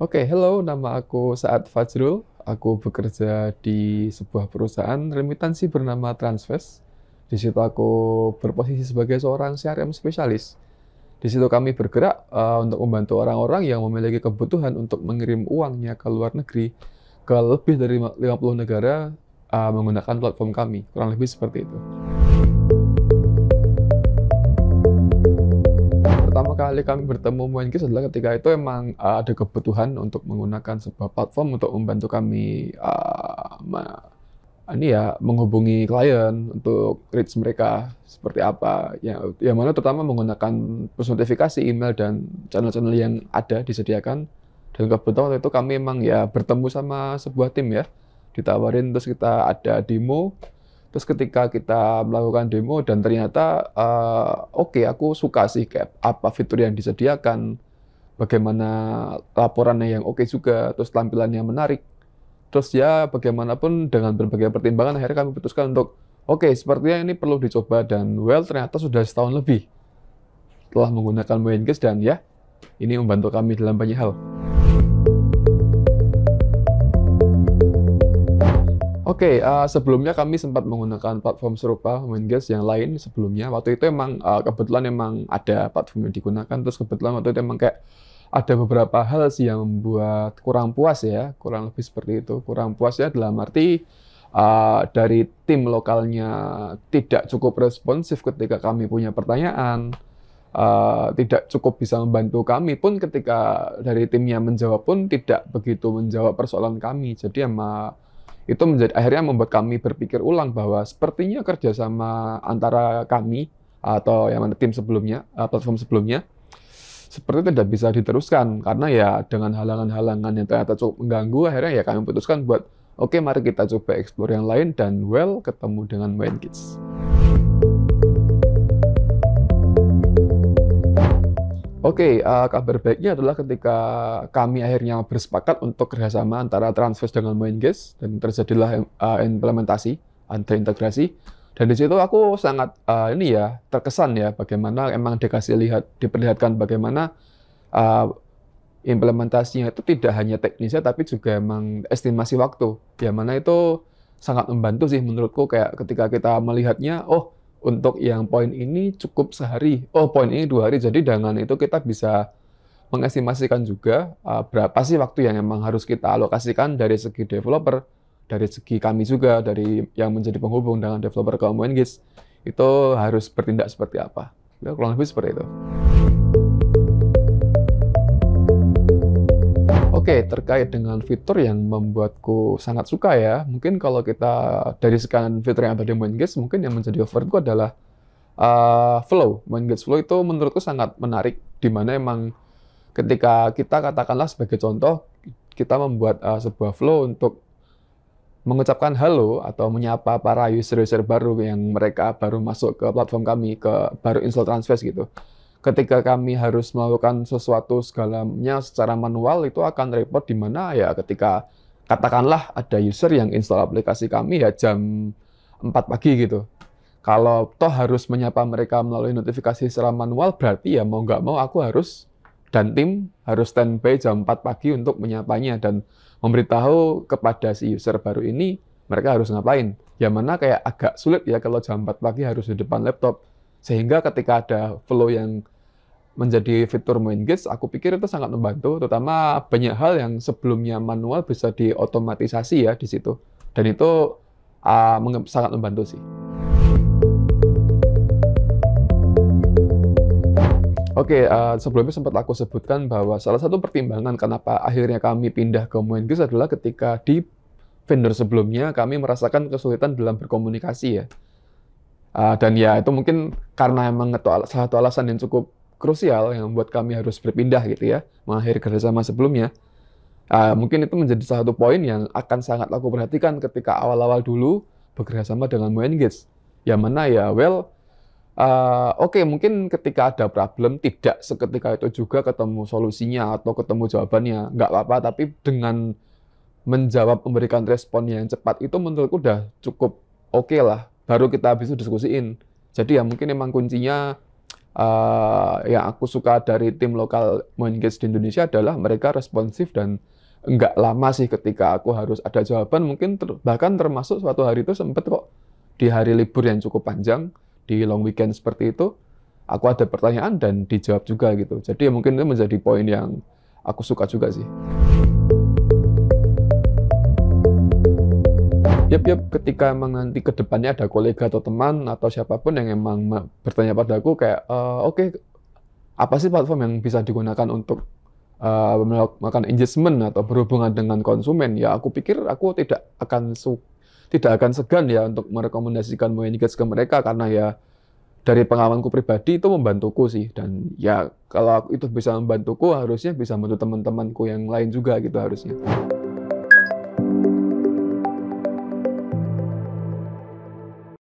Oke, hello, nama aku Saad Fajrul. Aku bekerja di sebuah perusahaan remitansi bernama Transfest. Di situ aku berposisi sebagai seorang CRM spesialis. Di situ kami bergerak untuk membantu orang-orang yang memiliki kebutuhan untuk mengirim uangnya ke luar negeri ke lebih dari 50 negara menggunakan platform kami. Kurang lebih seperti itu. Pertama kali kami bertemu Moenkis adalah ketika itu emang ada kebutuhan untuk menggunakan sebuah platform untuk membantu kami menghubungi klien untuk reach mereka seperti apa. Yang mana terutama menggunakan push notifikasi, email, dan channel-channel yang ada disediakan. Dan kebetulan waktu itu kami emang ya bertemu sama sebuah tim ya. Ditawarin terus kita ada demo. Terus ketika kita melakukan demo dan ternyata oke, aku suka sih kayak apa fitur yang disediakan, bagaimana laporannya yang oke juga, terus tampilannya menarik. Terus ya bagaimanapun dengan berbagai pertimbangan akhirnya kami putuskan untuk oke, sepertinya ini perlu dicoba dan ternyata sudah setahun lebih telah menggunakan Moenkis dan ya ini membantu kami dalam banyak hal. Oke, sebelumnya kami sempat menggunakan platform serupa Moenkis yang lain sebelumnya. Waktu itu emang kebetulan emang ada platform yang digunakan, terus kebetulan waktu itu emang kayak ada beberapa hal sih yang membuat kurang puas ya, kurang lebih seperti itu. Kurang puas ya dalam arti dari tim lokalnya tidak cukup responsif ketika kami punya pertanyaan, tidak cukup bisa membantu kami pun ketika dari timnya menjawab pun tidak begitu menjawab persoalan kami. Jadi emang itu akhirnya membuat kami berpikir ulang bahwa sepertinya kerjasama antara kami atau yang mana tim sebelumnya, platform sebelumnya, seperti tidak bisa diteruskan karena ya dengan halangan-halangan yang ternyata cukup mengganggu, akhirnya ya kami putuskan buat oke, mari kita coba explore yang lain dan ketemu dengan Moenkis. Oke, kabar baiknya adalah ketika kami akhirnya bersepakat untuk kerjasama antara Transfest dengan Moenkis dan terjadilah implementasi, integrasi. Dan di situ aku sangat terkesan ya bagaimana emang diperlihatkan bagaimana implementasinya itu tidak hanya teknisnya tapi juga emang estimasi waktu. Yang mana itu sangat membantu sih menurutku kayak ketika kita melihatnya, untuk yang poin ini cukup sehari, poin ini 2 hari. Jadi dengan itu kita bisa mengestimasikan juga berapa sih waktu yang emang harus kita alokasikan dari segi developer, dari segi kami juga, dari yang menjadi penghubung dengan developer ke Moenkis, itu harus bertindak seperti apa. Ya, kurang lebih seperti itu. Oke, terkait dengan fitur yang membuatku sangat suka ya, mungkin kalau kita dari sekian fitur yang ada di Moenkis, mungkin yang menjadi favoritku adalah Flow. Moenkis Flow itu menurutku sangat menarik, di mana emang ketika kita katakanlah sebagai contoh, kita membuat sebuah flow untuk mengucapkan halo atau menyapa para user-user baru yang mereka baru masuk ke platform kami, baru install Transfest gitu. Ketika kami harus melakukan sesuatu segalanya secara manual, itu akan repot di mana ya ketika katakanlah ada user yang install aplikasi kami ya jam 4 pagi gitu. Kalau toh harus menyapa mereka melalui notifikasi secara manual, berarti ya mau nggak mau aku harus dan tim harus standby jam 4 pagi untuk menyapanya dan memberitahu kepada si user baru ini mereka harus ngapain. Yang mana kayak agak sulit ya kalau jam 4 pagi harus di depan laptop. Sehingga ketika ada flow yang menjadi fitur Moenkis, aku pikir itu sangat membantu, terutama banyak hal yang sebelumnya manual bisa diotomatisasi ya di situ. Dan itu sangat membantu sih. Oke, sebelumnya sempat aku sebutkan bahwa salah satu pertimbangan kenapa akhirnya kami pindah ke Moenkis adalah ketika di vendor sebelumnya kami merasakan kesulitan dalam berkomunikasi ya. Dan ya itu mungkin karena emang salah satu alasan yang cukup krusial yang membuat kami harus berpindah gitu ya, mengakhiri kerjasama sebelumnya. Mungkin itu menjadi salah satu poin yang akan sangat aku perhatikan ketika awal-awal dulu bekerjasama dengan Moenkis. Yang mana ya, mungkin ketika ada problem tidak seketika itu juga ketemu solusinya atau ketemu jawabannya, nggak apa-apa, tapi dengan memberikan respon yang cepat itu menurutku udah cukup oke lah. Baru kita habis itu diskusiin. Jadi ya mungkin emang kuncinya yang aku suka dari tim lokal Moengage di Indonesia adalah mereka responsif dan nggak lama sih ketika aku harus ada jawaban. Mungkin bahkan termasuk suatu hari itu sempet kok di hari libur yang cukup panjang, di long weekend seperti itu, aku ada pertanyaan dan dijawab juga gitu. Jadi mungkin itu menjadi poin yang aku suka juga sih. Yap, ketika emang nanti ke depannya ada kolega atau teman atau siapapun yang emang bertanya padaku kayak, oke, apa sih platform yang bisa digunakan untuk melakukan engagement atau berhubungan dengan konsumen? Ya, aku pikir aku tidak akan segan ya untuk merekomendasikan Moengage ke mereka karena ya dari pengalamanku pribadi itu membantuku sih, dan ya kalau itu bisa membantuku harusnya bisa membantu teman-temanku yang lain juga gitu harusnya.